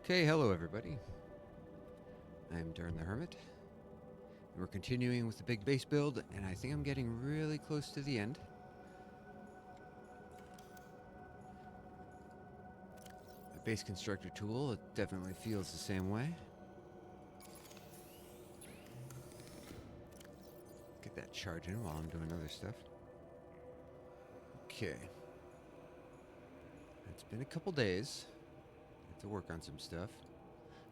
Okay, hello everybody. I'm Darn the Hermit, and we're continuing with the big base build, and I think I'm getting really close to the end. The base constructor tool, it definitely feels the same way. Get that charging while I'm doing other stuff. Okay. It's been a couple days. I have to work on some stuff.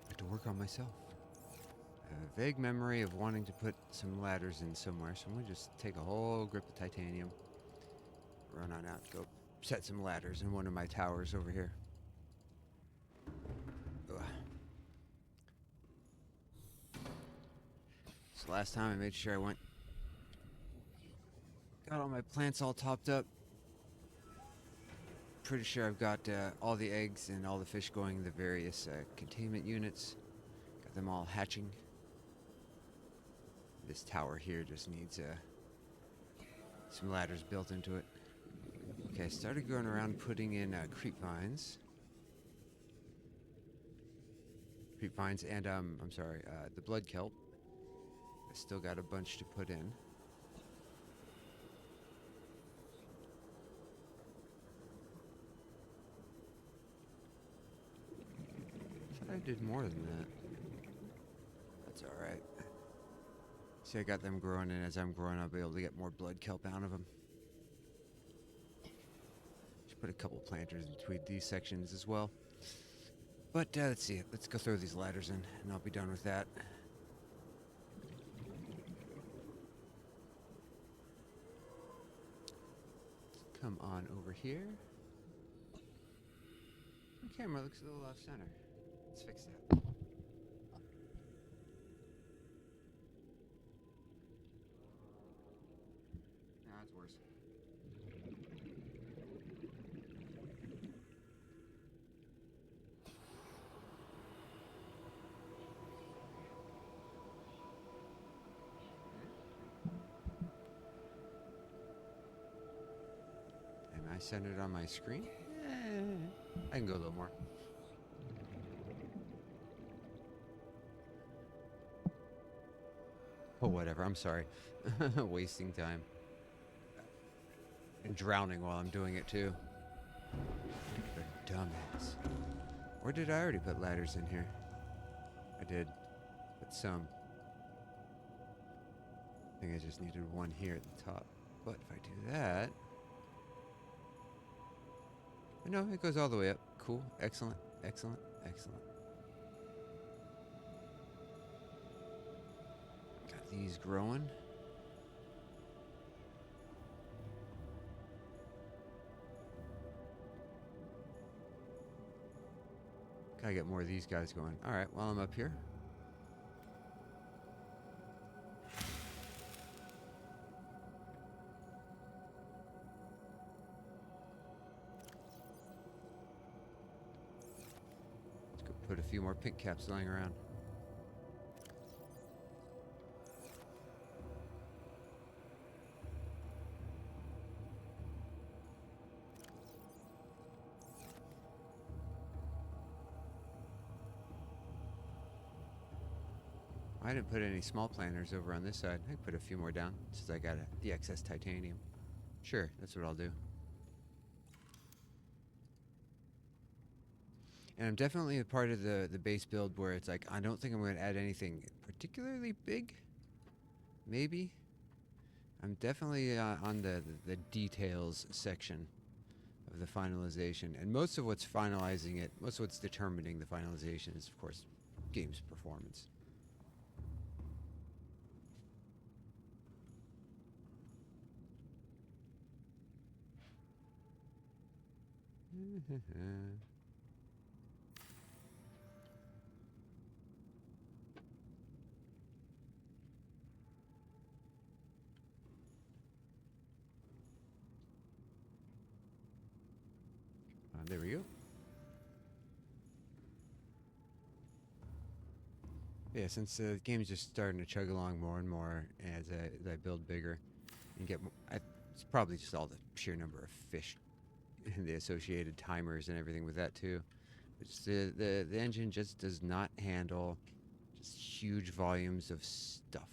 I have to work on myself. I have a vague memory of wanting to put some ladders in somewhere, so I'm going to just take a whole grip of titanium, run on out, go set some ladders in one of my towers over here. Ugh. So last time I made sure I got all my plants all topped up. Pretty sure I've got all the eggs and all the fish going in the various containment units. Got them all hatching. This tower here just needs some ladders built into it. Okay, I started going around putting in creep vines. Creep vines and, I'm sorry, the blood kelp. I still got a bunch to put in. I thought I did more than that. That's alright. See, I got them growing, and as I'm growing, I'll be able to get more blood kelp out of them. Should put a couple planters in between these sections as well. But let's see. Let's go throw these ladders in, and I'll be done with that. Come on over here. The camera looks a little off center. Let's fix that. Nah, it's worse. Am I centered on my screen? I can go a little more. Oh, whatever. I'm sorry. Wasting time. And drowning while I'm doing it, too. You're a dumbass. Or did I already put ladders in here? I did. But some. I think I just needed one here at the top. But if I do that... No, it goes all the way up. Cool. Excellent. Excellent. Excellent. Got these growing. Gotta get more of these guys going. Alright, while I'm up here. Let's go put a few more pink caps lying around. I didn't put any small planters over on this side. I can put a few more down since I got the excess titanium. Sure, that's what I'll do. And I'm definitely a part of the base build where it's like, I don't think I'm going to add anything particularly big. Maybe. I'm definitely on the details section of the finalization. And most of what's finalizing it, most of what's determining the finalization is, of course, game's performance. There we go. Yeah, since the game's just starting to chug along more and more as I build bigger and get more, it's probably just all the sheer number of fish and the associated timers and everything with that too. It's the engine just does not handle just huge volumes of stuff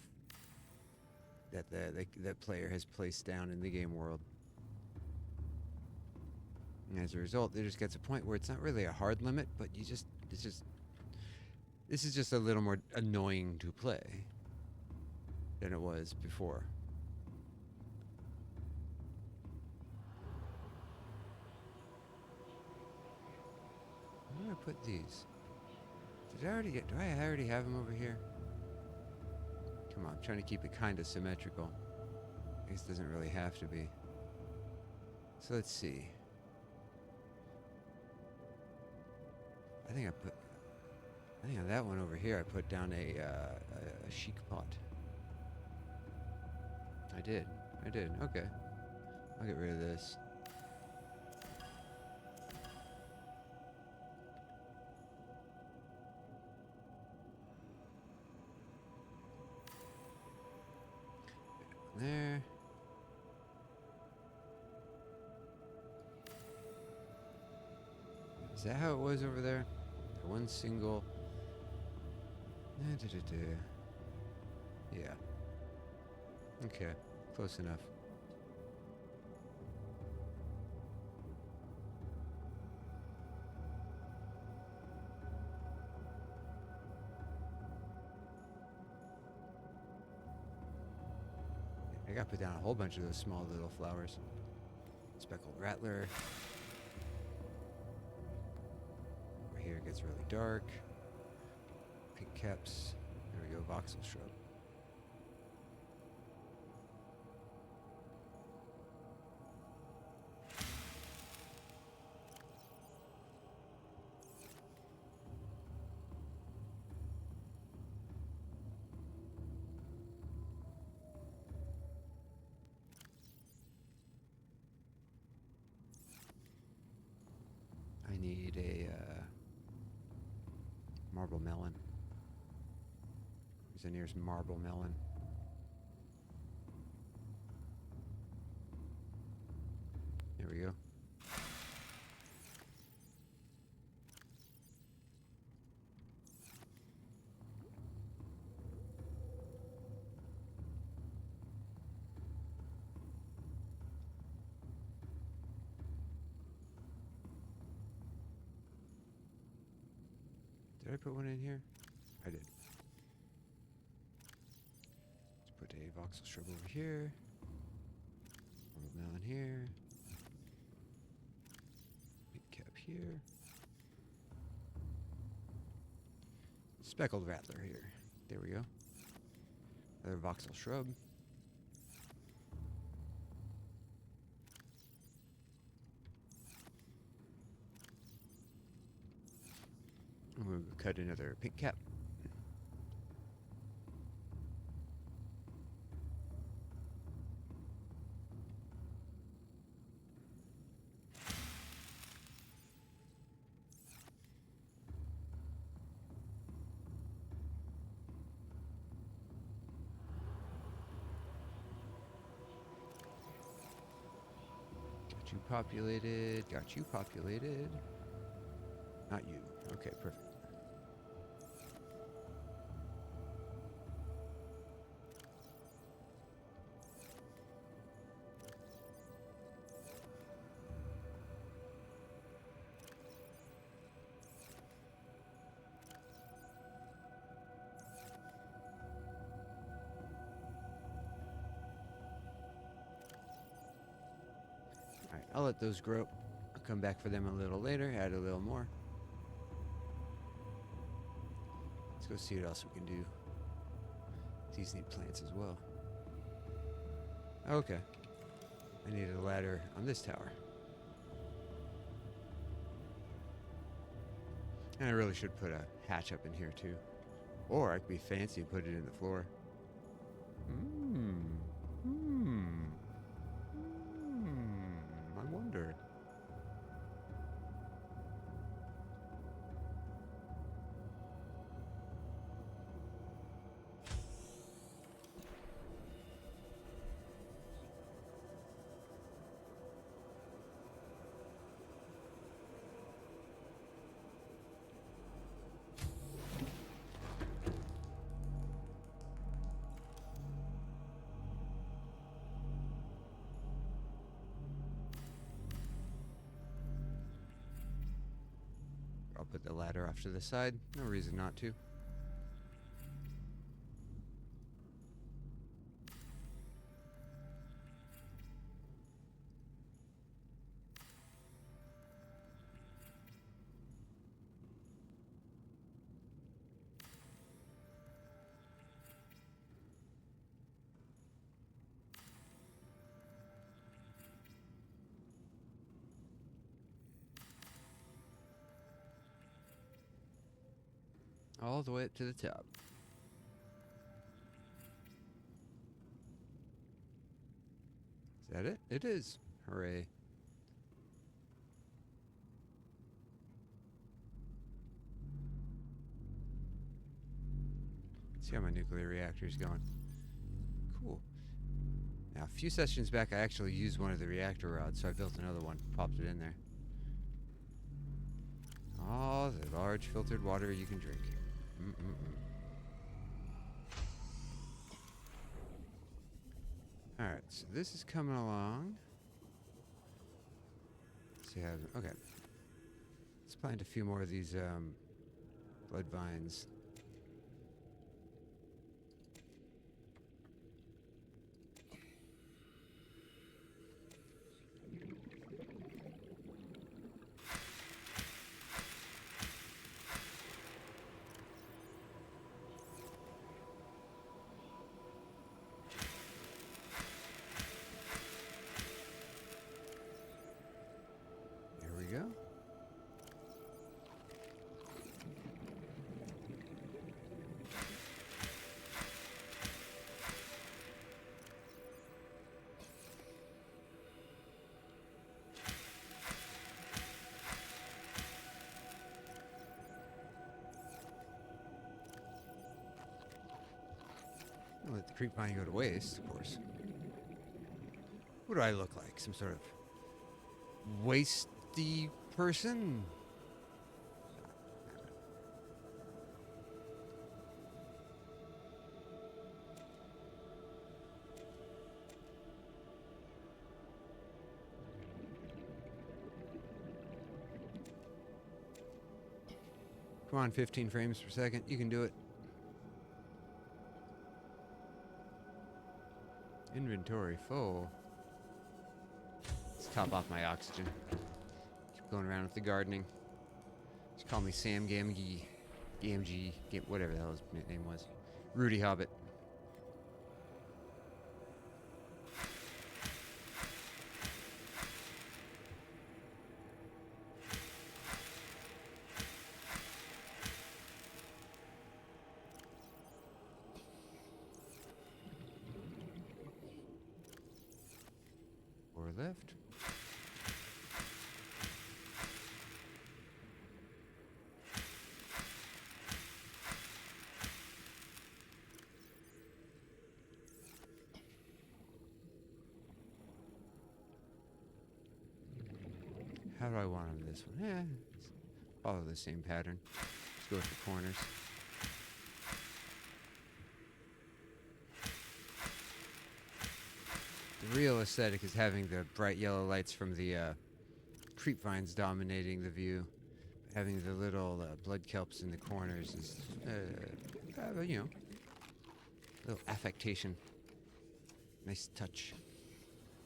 that the player has placed down in the game world. And as a result, there just gets a point where it's not really a hard limit, but this is just a little more annoying to play than it was before. Where do I put these? Do I already have them over here? Come on, I'm trying to keep it kind of symmetrical. I guess it doesn't really have to be. So let's see. I think on that one over here I put down a chic pot. I did. Okay. I'll get rid of this. There. Is that how it was over there? One single. Yeah. Okay. Close enough. I gotta put down a whole bunch of those small little flowers. Speckled rattler. Over here it gets really dark. Pink caps. There we go, voxel shrub. I need a marble melon. Where's the nearest marble melon? There we go. Did I put one in here? I did. Let's put a voxel shrub over here. Marble melon here. Big cap here. Speckled rattler here. There we go. Another voxel shrub. And we'll cut another pink cap. Got you populated. Not you. Okay, perfect. Alright, I'll let those grow. I'll come back for them a little later, add a little more. Let's go see what else we can do. These need plants as well. Okay. I need a ladder on this tower. And I really should put a hatch up in here too. Or I could be fancy and put it in the floor. I wonder. put the ladder off to the side. No reason not to. All the way up to the top. Is that it? It is. Hooray. Let's see how my nuclear reactor's going. Cool. Now, a few sessions back, I actually used one of the reactor rods, so I built another one, popped it in there. Oh, the large filtered water you can drink. Alright, so this is coming along. Let's see how... Okay. Let's plant a few more of these blood vines. Go. Don't let the creep vine go to waste, of course. What do I look like? Some sort of wasty person? Come on, 15 frames per second. You can do it. Inventory full. Let's top off my oxygen. Keep going around with the gardening. Just call me Sam Gamgee. Whatever the hell his name was. Rudy Hobbit. Left. How do I want on this one? Yeah, follow the same pattern. Let's go with the corners. The real aesthetic is having the bright yellow lights from the creep vines dominating the view. Having the little blood kelps in the corners is, you know, a little affectation. Nice touch.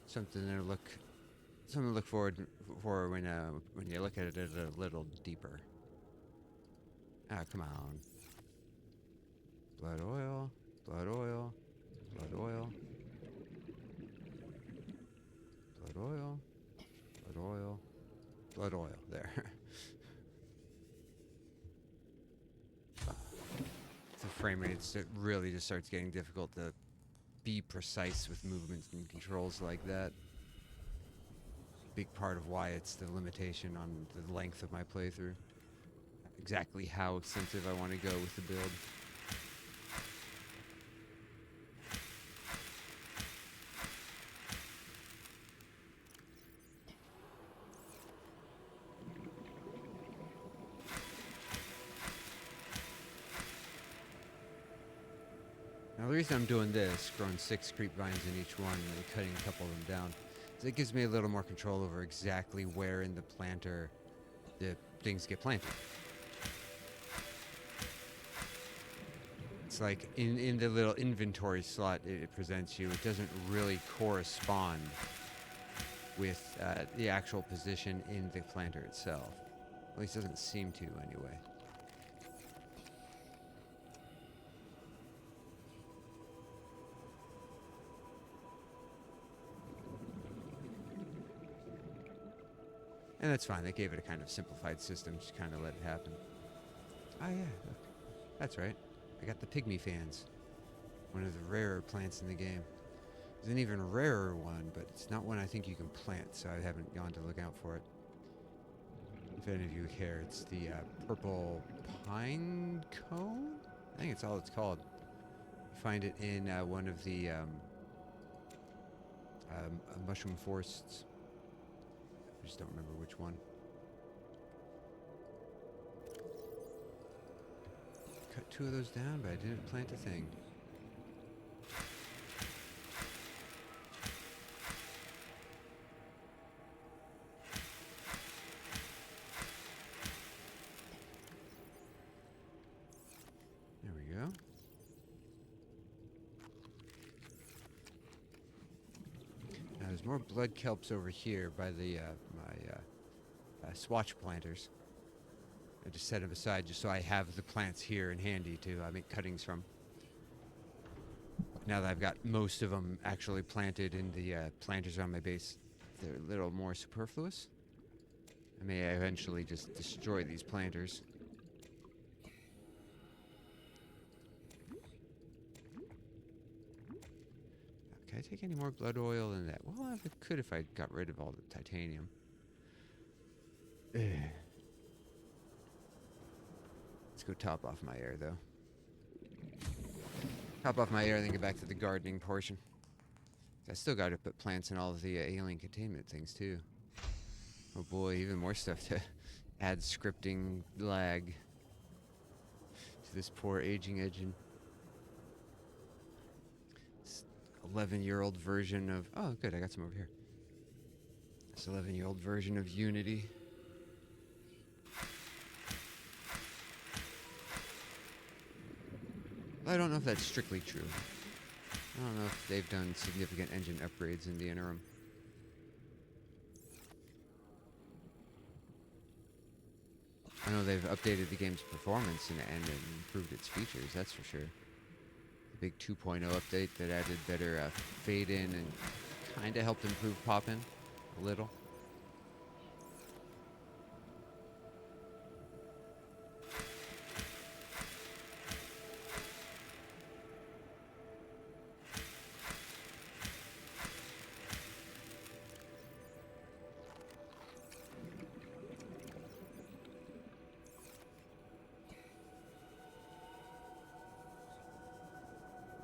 Something to look forward for when you look at it a little deeper. Ah, come on. Blood oil, blood oil, blood oil. Blood oil, blood oil, blood oil. There. The frame rate really just starts getting difficult to be precise with movements and controls like that. Big part of why it's the limitation on the length of my playthrough. Exactly how extensive I want to go with the build. Now the reason I'm doing this, growing 6 creep vines in each one and cutting a couple of them down, is it gives me a little more control over exactly where in the planter the things get planted. it's like in the little inventory slot it presents you, it doesn't really correspond with the actual position in the planter itself. At least it doesn't seem to, anyway. And that's fine. They gave it a kind of simplified system, just kind of let it happen. Oh yeah, look. That's right. I got the pygmy fans. One of the rarer plants in the game. There's an even rarer one, but it's not one I think you can plant, so I haven't gone to look out for it. If any of you care, it's the purple pine cone? I think it's all it's called. You find it in one of the mushroom forests. I just don't remember which one. Cut 2 of those down, but I didn't plant a thing. There we go. Now there's more blood kelps over here by the my swatch planters. I just set them aside just so I have the plants here and handy to make cuttings from. Now that I've got most of them actually planted in the planters on my base, they're a little more superfluous. I may eventually just destroy these planters. Can I take any more blood oil than that? Well, I could if I got rid of all the titanium. Ugh. Let's go top off my air, though. Top off my air and then get back to the gardening portion. I still got to put plants in all of the alien containment things, too. Oh boy, even more stuff to add scripting lag to this poor aging engine. 11-year-old version of... Oh, good, I got some over here. This 11-year-old version of Unity. I don't know if that's strictly true. I don't know if they've done significant engine upgrades in the interim. I know they've updated the game's performance and improved its features, that's for sure. The big 2.0 update that added better fade in and kind of helped improve pop-in a little.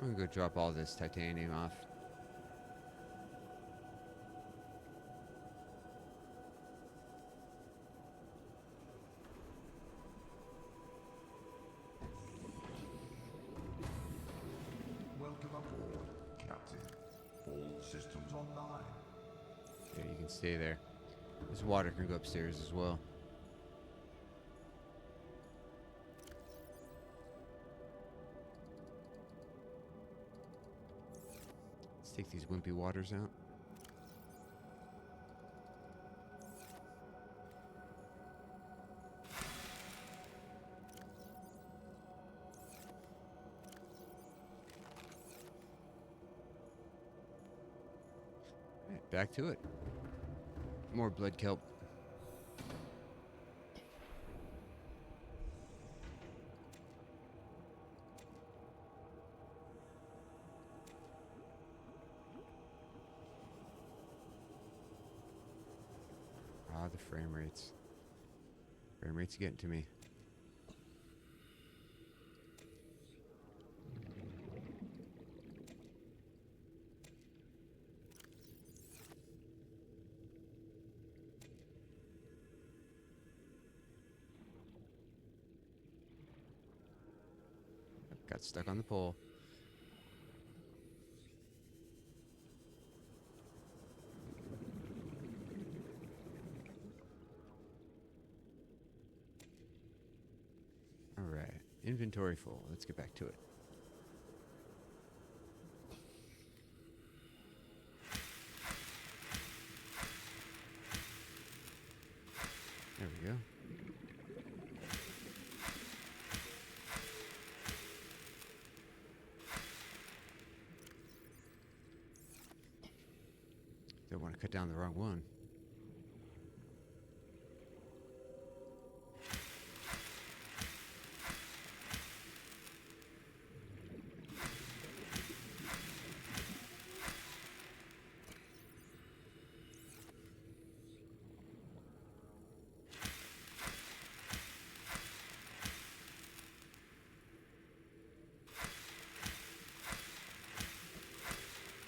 I'm gonna go drop all this titanium off. Welcome aboard, Captain. All systems online. Yeah, you can stay there. This water can go upstairs as well. Let's take these wimpy waters out. Alright, back to it. More blood kelp. Ah, the frame rates. Frame rates are getting to me. Got stuck on the pole. Alright, inventory full. Let's get back to it. I cut down the wrong one.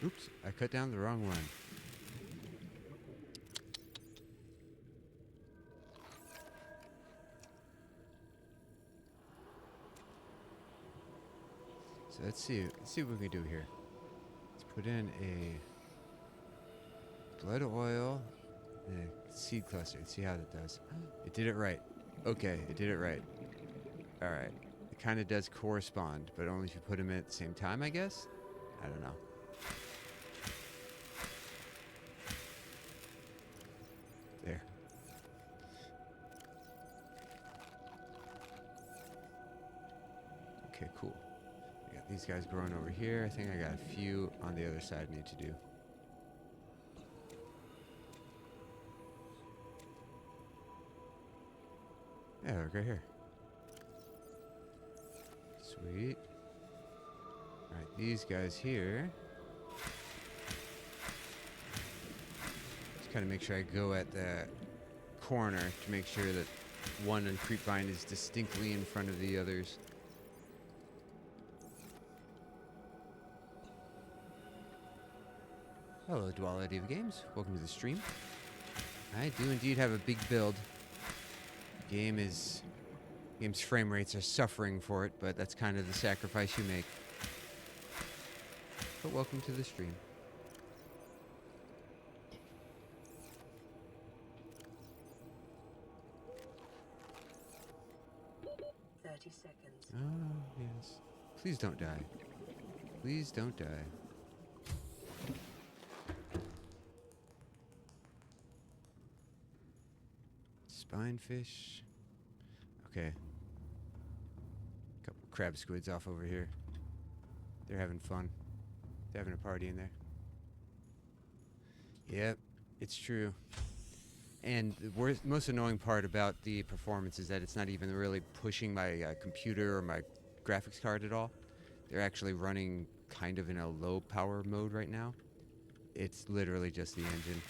Oops, I cut down the wrong one. So let's see what we can do here. Let's put in a blood oil and a seed cluster and see how that does. It did it right. Okay, it did it right. Alright. It kind of does correspond, but only if you put them in at the same time, I guess? I don't know. There. Okay, cool. I got these guys growing over here. I think I got a few on the other side I need to do. Yeah, look right here. Sweet. Alright, these guys here. Just kind of make sure I go at the corner to make sure that one on creepvine is distinctly in front of the others. Hello, Duality of Games. Welcome to the stream. I do indeed have a big build. Game's frame rates are suffering for it, but that's kind of the sacrifice you make. But welcome to the stream. Seconds. Oh, yes. Please don't die. Please don't die. Spinefish. Okay. Couple crab squids off over here. They're having fun. They're having a party in there. Yep, it's true. And the most annoying part about the performance is that it's not even really pushing my computer or my graphics card at all. They're actually running kind of in a low power mode right now. It's literally just the engine.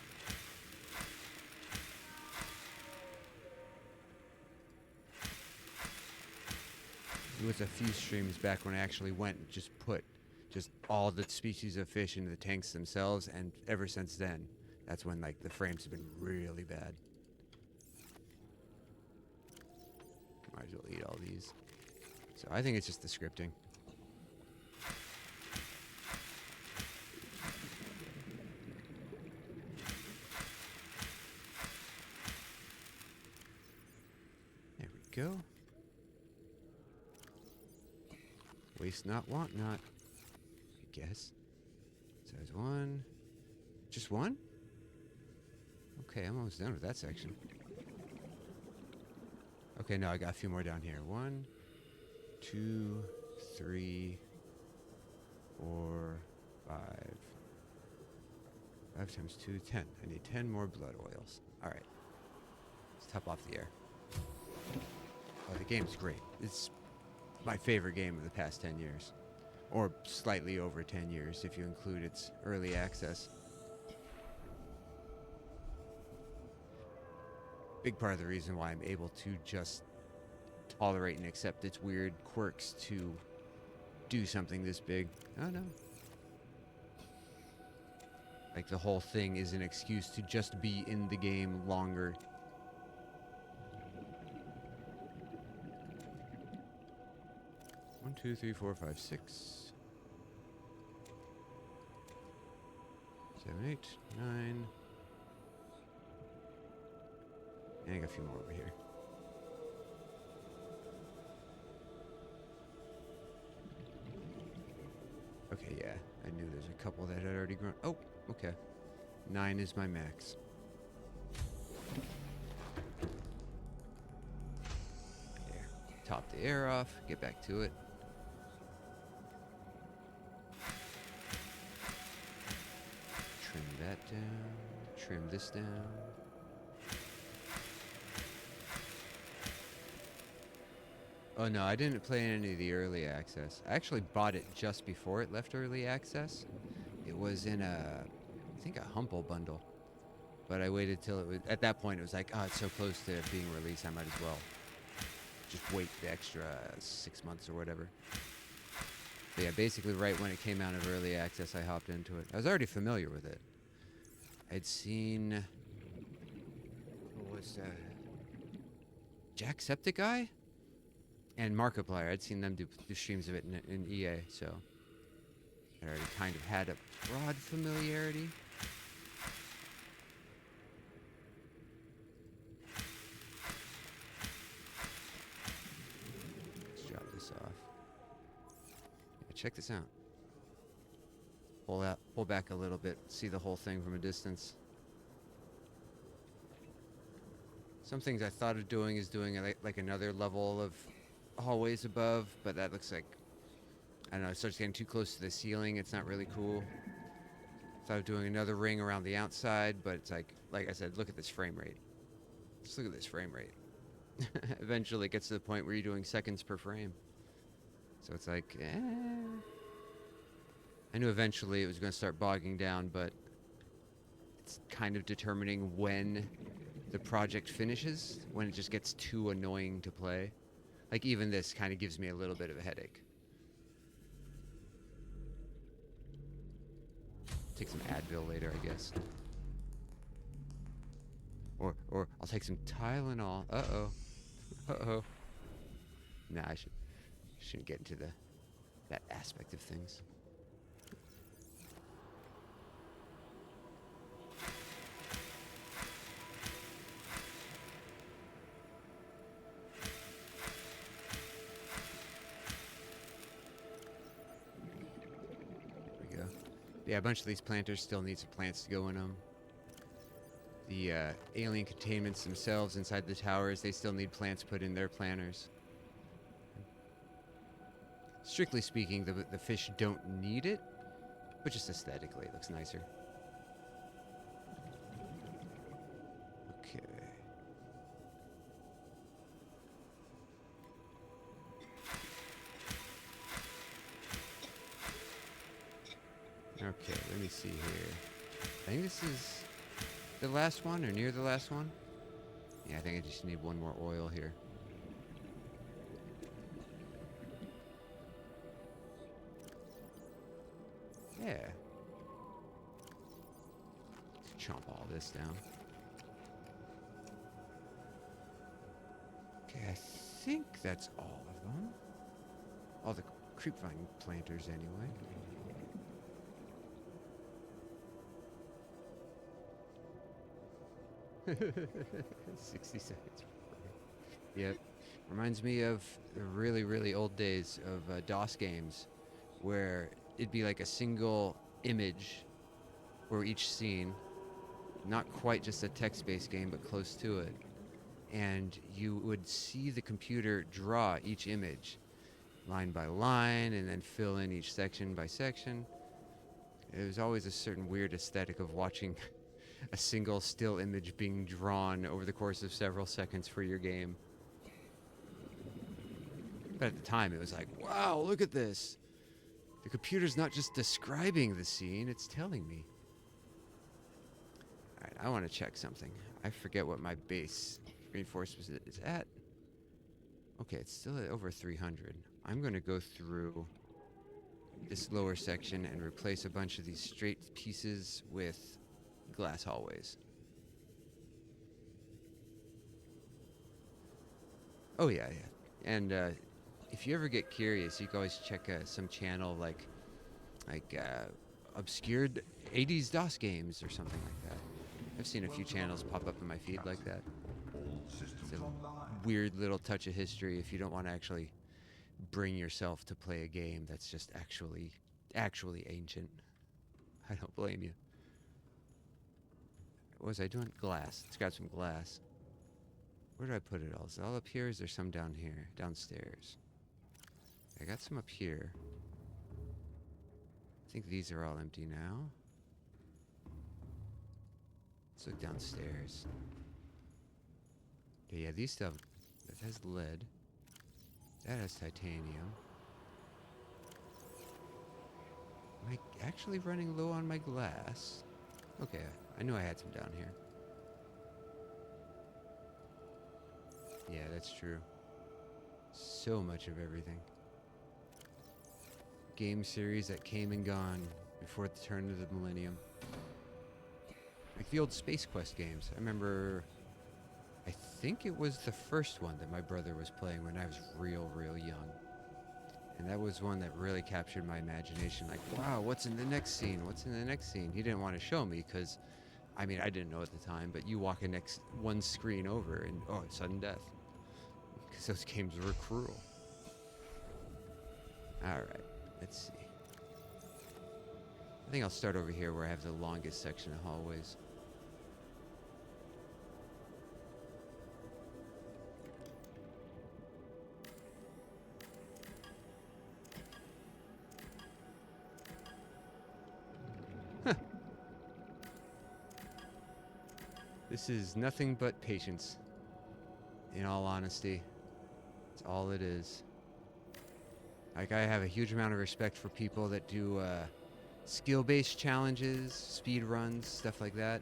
It was a few streams back when I actually went and just put all the species of fish into the tanks themselves, and ever since then, that's when like the frames have been really bad. Might as well eat all these. So I think it's just the scripting. There we go. Waste not, want not. I guess. So there's one. Just one? Okay, I'm almost done with that section. Okay, no, I got a few more down here. 1, 2, 3, 4, 5. 5 times 2, 10. I need 10 more blood oils. Alright. Let's top off the air. Oh, the game's great. It's my favorite game of the past 10 years. Or slightly over 10 years if you include its early access. Big part of the reason why I'm able to just tolerate and accept its weird quirks to do something this big. Oh no. Like the whole thing is an excuse to just be in the game longer. One, 2, 3, 4, 5, 6, 7, 8, 9. And I got a few more over here. Okay, yeah. I knew there's a couple that had already grown. Oh, okay. 9 is my max. There. Top the air off. Get back to it. Trim that down. Trim this down. Oh no, I didn't play any of the early access. I actually bought it just before it left early access. It was in I think a Humble bundle. But I waited till it was, at that point it was like, oh, it's so close to being released, I might as well just wait the extra 6 months or whatever. But yeah, basically right when it came out of early access, I hopped into it. I was already familiar with it. I'd seen, what was Jacksepticeye and Markiplier. I'd seen them do streams of it in EA, so I already kind of had a broad familiarity. Let's drop this off. Yeah, check this out. Pull back a little bit, see the whole thing from a distance. Some things I thought of doing is doing like another level of hallways above, but that looks like, I don't know, it starts getting too close to the ceiling. It's not really cool. Thought of doing another ring around the outside, but it's like I said, look at this frame rate. Just look at this frame rate. Eventually it gets to the point where you're doing seconds per frame. So it's like, I knew eventually it was going to start bogging down, but it's kind of determining when the project finishes, when it just gets too annoying to play. Like even this kind of gives me a little bit of a headache. Take some Advil later, I guess. Or I'll take some Tylenol. Uh-oh. Uh-oh. Nah, I shouldn't get into that aspect of things. There we go. Yeah, a bunch of these planters still need some plants to go in them. The alien containments themselves inside the towers, they still need plants put in their planters. Strictly speaking, the fish don't need it, but just aesthetically it looks nicer. Okay. Okay, let me see here. I think this is the last one, or near the last one. Yeah, I think I just need one more oil here. Yeah. Let's chomp all this down. Okay, I think that's all of them. All the creepvine planters, anyway. $60. Yep. Reminds me of the really, really old days of DOS games where it'd be like a single image for each scene. Not quite just a text-based game, but close to it. And you would see the computer draw each image line by line and then fill in each section by section. It was always a certain weird aesthetic of watching a single still image being drawn over the course of several seconds for your game. But at the time, it was like, wow, look at this. The computer's not just describing the scene, it's telling me. All right, I want to check something. I forget what my base reinforcement is at. Okay, it's still at over 300. I'm going to go through this lower section and replace a bunch of these straight pieces with glass hallways. Oh yeah. And if you ever get curious, you can always check some channel like obscured 80s DOS games or something like that. I've seen a few channels pop up in my feed like that. It's a weird little touch of history if you don't want to actually bring yourself to play a game that's just actually ancient. I don't blame you. What was I doing? Glass. Let's grab some glass. Where did I put it all? Is it all up here? Is there some down here? Downstairs. I got some up here. I think these are all empty now. Let's look downstairs. Okay, yeah, these stuff, that has lead. That has titanium. Am I actually running low on my glass? Okay, I knew I had some down here. Yeah, that's true. So much of everything. Game series that came and gone before the turn of the millennium. Like the old Space Quest games. I remember, I think it was the first one that my brother was playing when I was real young. And that was one that really captured my imagination. Like, wow, what's in the next scene? What's in the next scene? He didn't want to show me because, I mean, I didn't know at the time, but you walk a next one screen over and, oh, it's sudden death. Because those games were cruel. Alright, let's see. I think I'll start over here where I have the longest section of hallways. This is nothing but patience. In all honesty. That's all it is. Like, I have a huge amount of respect for people that do skill-based challenges, speed runs, stuff like that.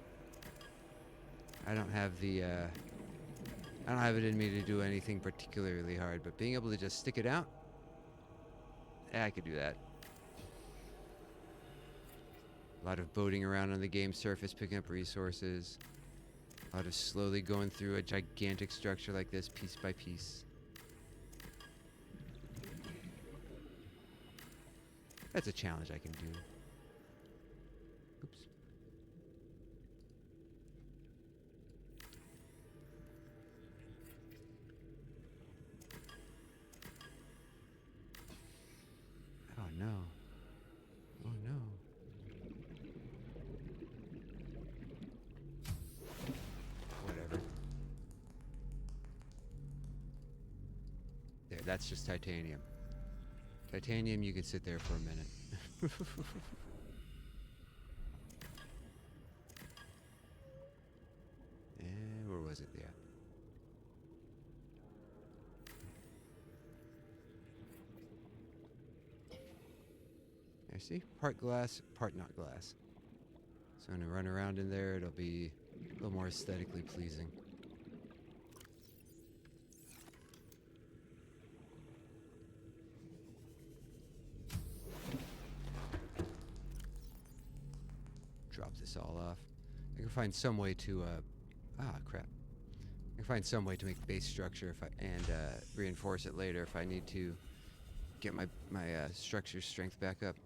I don't have the I don't have it in me to do anything particularly hard, but being able to just stick it out, yeah, I could do that. A lot of boating around on the game surface, picking up resources. A lot of slowly going through a gigantic structure like this, piece by piece. That's a challenge I can do. Oops. Oh no. Oh no. Whatever. There, that's just titanium. Titanium, you could sit there for a minute. And where was it? Yeah. I see. Part glass, part not glass. So when I run around in there, it'll be a little more aesthetically pleasing. Drop this all off. I can find some way to, crap. I can find some way to make base structure if and reinforce it later if I need to get my structure strength back up.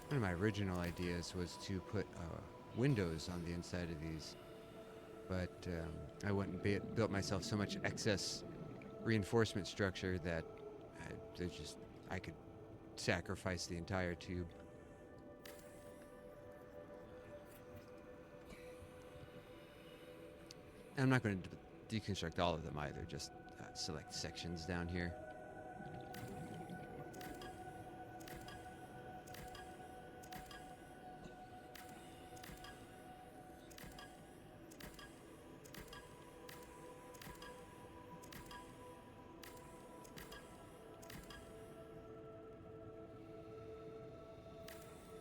One of my original ideas was to put windows on the inside of these, but I went and built myself so much excess reinforcement structure that I could sacrifice the entire tube. And I'm not going to deconstruct all of them either, just select sections down here.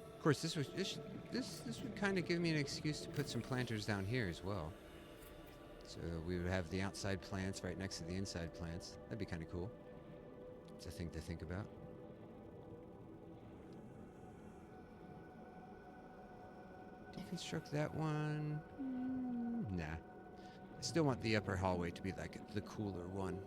Of course, this would kind of give me an excuse to put some planters down here as well. So we would have the outside plants right next to the inside plants. That'd be kind of cool. It's a thing to think about. Deconstruct that one. Nah. I still want the upper hallway to be like the cooler one.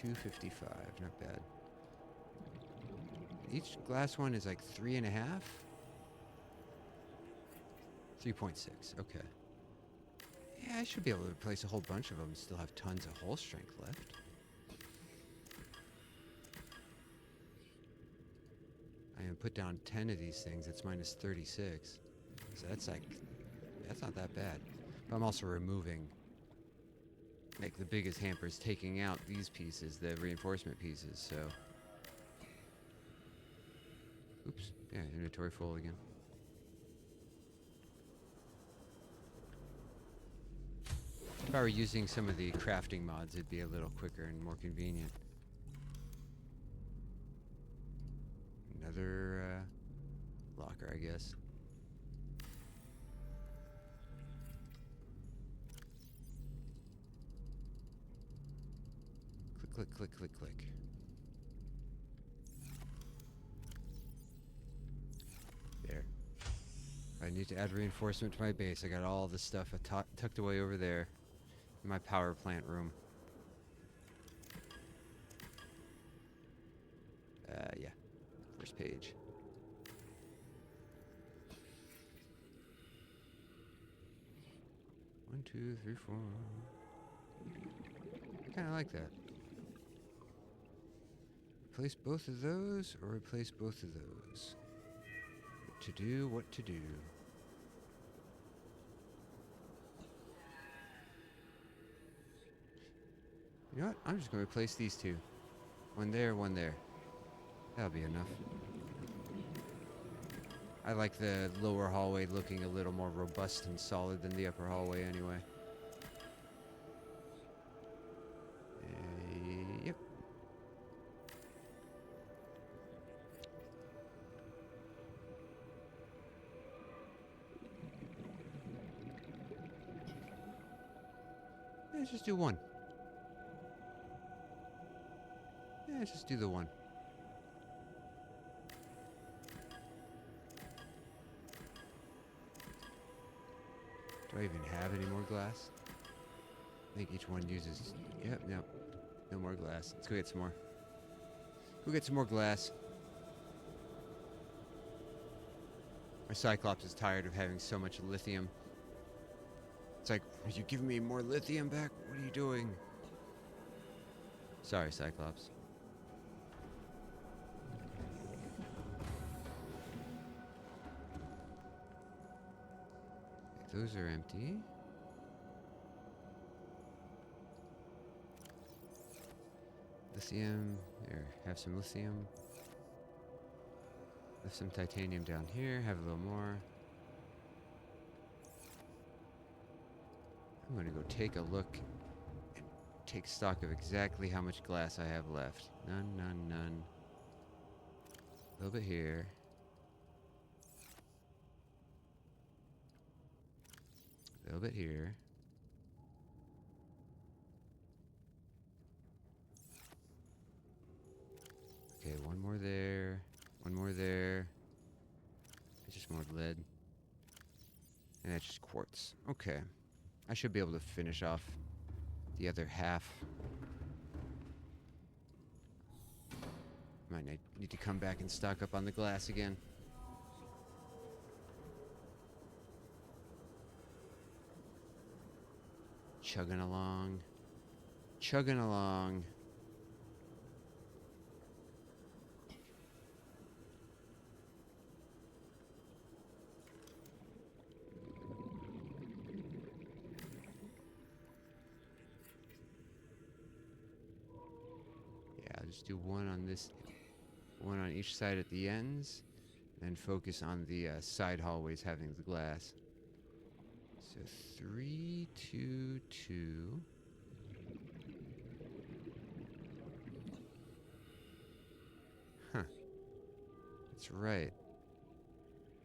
$2.55, not bad. Each glass one is like 3.5? 3.6, okay. Yeah, I should be able to replace a whole bunch of them and still have tons of hull strength left. and put down 10 of these things, it's minus 36. So that's like, that's not that bad. But I'm also removing, like, the biggest hampers, taking out these pieces, the reinforcement pieces, so. Oops, yeah, inventory full again. If I were using some of the crafting mods, it'd be a little quicker and more convenient. Another locker, I guess. Click, click, click, click, click. There. I need to add reinforcement to my base. I got all the stuff tucked away over there in my power plant room. Yeah. First page. One, two, three, four. I kind of like that. Replace both of those, or replace both of those? What to do, what to do. You know what? I'm just going to replace these two. One there, one there. That'll be enough. I like the lower hallway looking a little more robust and solid than the upper hallway anyway. Yep. Let's just do one. Yeah, let's just do the one. Do I even have any more glass? I think each one uses... Yep, no. No more glass. Let's go get some more. Go get some more glass. My Cyclops is tired of having so much lithium. It's like, are you giving me more lithium back? What are you doing? Sorry, Cyclops. Those are empty. Lithium. There, have some lithium. Left some titanium down here. Have a little more. I'm going to go take a look and take stock of exactly how much glass I have left. None, none, none. A little bit here. A little bit here. Okay, one more there. One more there. It's just more lead. And that's just quartz. Okay. I should be able to finish off the other half. Might need to come back and stock up on the glass again. Chugging along. Chugging along. Yeah, I'll just do one on this, one on each side at the ends, and focus on the side hallways having the glass. So 3, 2, 2. Huh. That's right.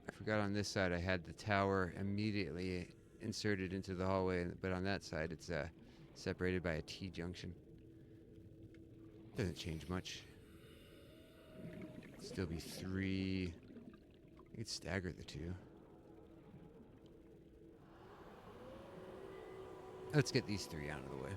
I forgot on this side I had the tower immediately inserted into the hallway, but on that side it's separated by a T-junction. Doesn't change much. Still be 3. I could stagger the 2. Let's get these 3 out of the way.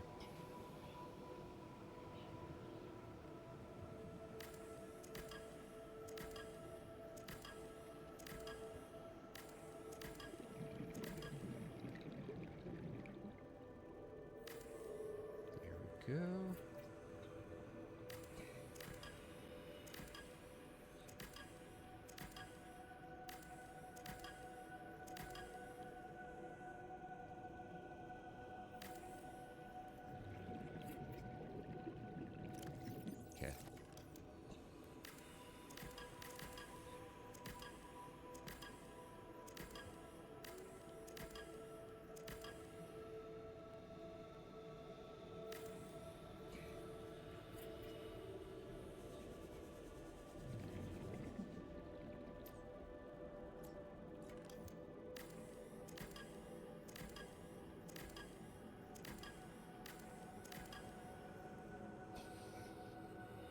There we go.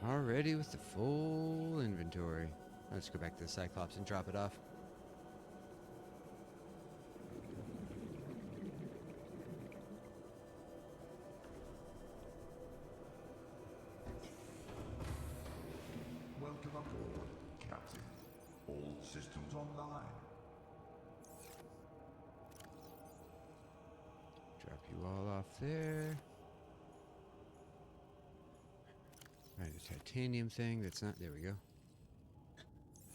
Already with the full inventory. Let's go back to the Cyclops and drop it off. Welcome aboard, Captain. All systems online. Drop you all off there. Right, a titanium thing. That's not. There we go.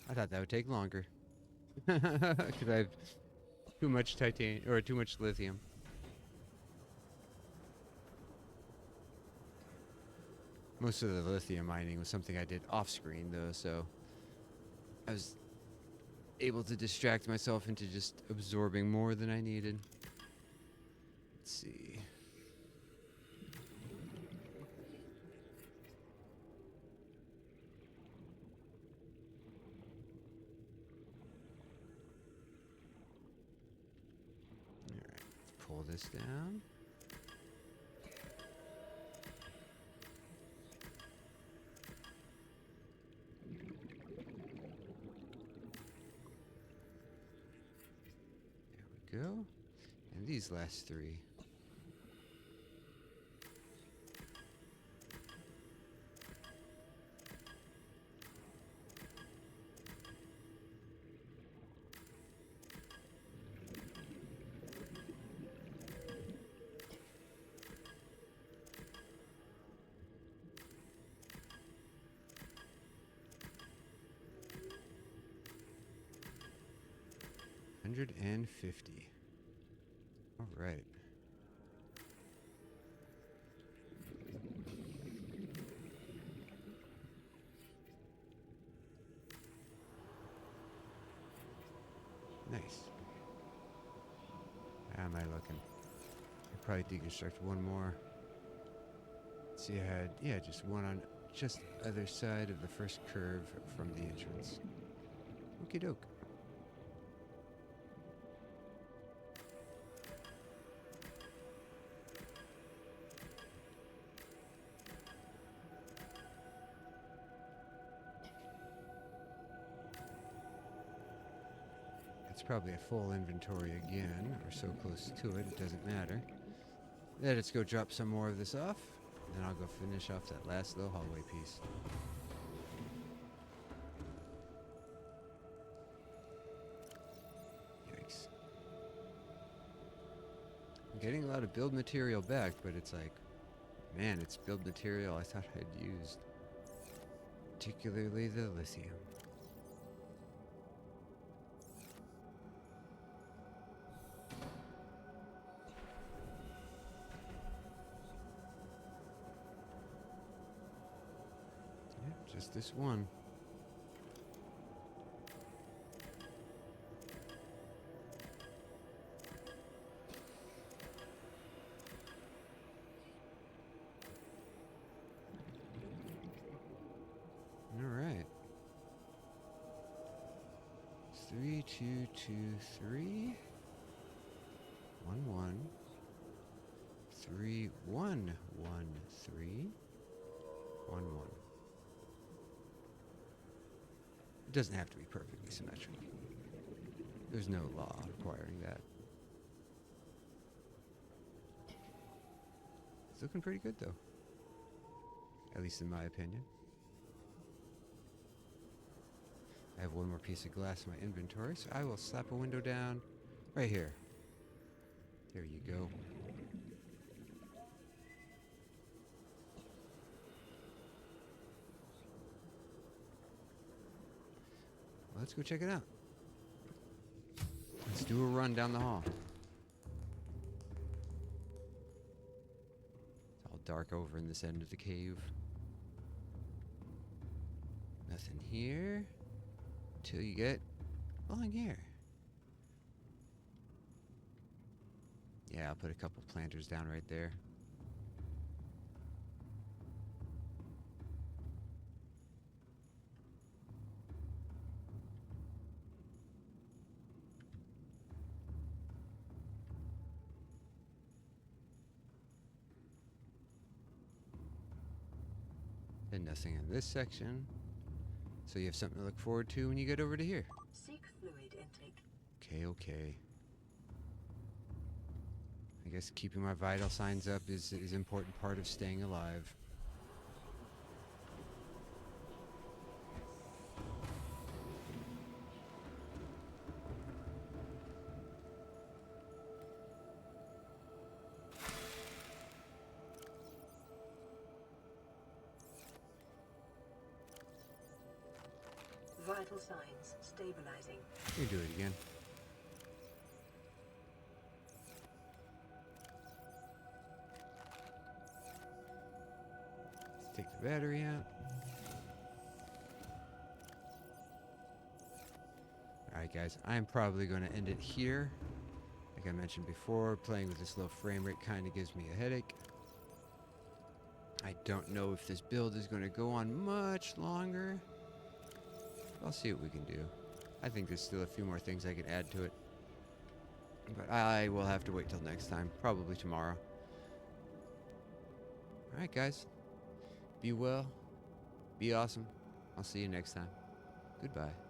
I thought that would take longer. Because I have too much titanium or too much lithium. Most of the lithium mining was something I did off screen though, so I was able to distract myself into just absorbing more than I needed. Let's see. Alright, let's pull this down. There we go. And these last three. $150. All right. Nice. How am I looking? I probably deconstruct one more. Let's see, I had, yeah, just one on just other side of the first curve from the entrance. Okie doke. It's probably a full inventory again, or so close to it, it doesn't matter. Let's go drop some more of this off, and then I'll go finish off that last little hallway piece. Yikes. I'm getting a lot of build material back, but it's like, man, it's build material I thought I'd used. Particularly the lithium. Just this one. All right. 3, 2, 2, 3. 1, 1. 3, 1, 1, 3. 1, 1. It doesn't have to be perfectly symmetrical. There's no law requiring that. It's looking pretty good though. At least in my opinion. I have one more piece of glass in my inventory, so I will slap a window down right here. There you go. Well, let's go check it out. Let's do a run down the hall. It's all dark over in this end of the cave. Nothing here. Till you get along here. Yeah, I'll put a couple planters down right there. The And nothing in this section. So you have something to look forward to when you get over to here. Seek fluid intake. Okay, okay. I guess keeping my vital signs up is an important part of staying alive. Vital signs stabilizing. You do it again. Let's take the battery out. Alright guys, I'm probably going to end it here. Like I mentioned before, playing with this low frame rate kind of gives me a headache. I don't know if this build is going to go on much longer. I'll see what we can do. I think there's still a few more things I can add to it. But I will have to wait till next time, probably tomorrow. Alright guys, be well, be awesome. I'll see you next time. Goodbye.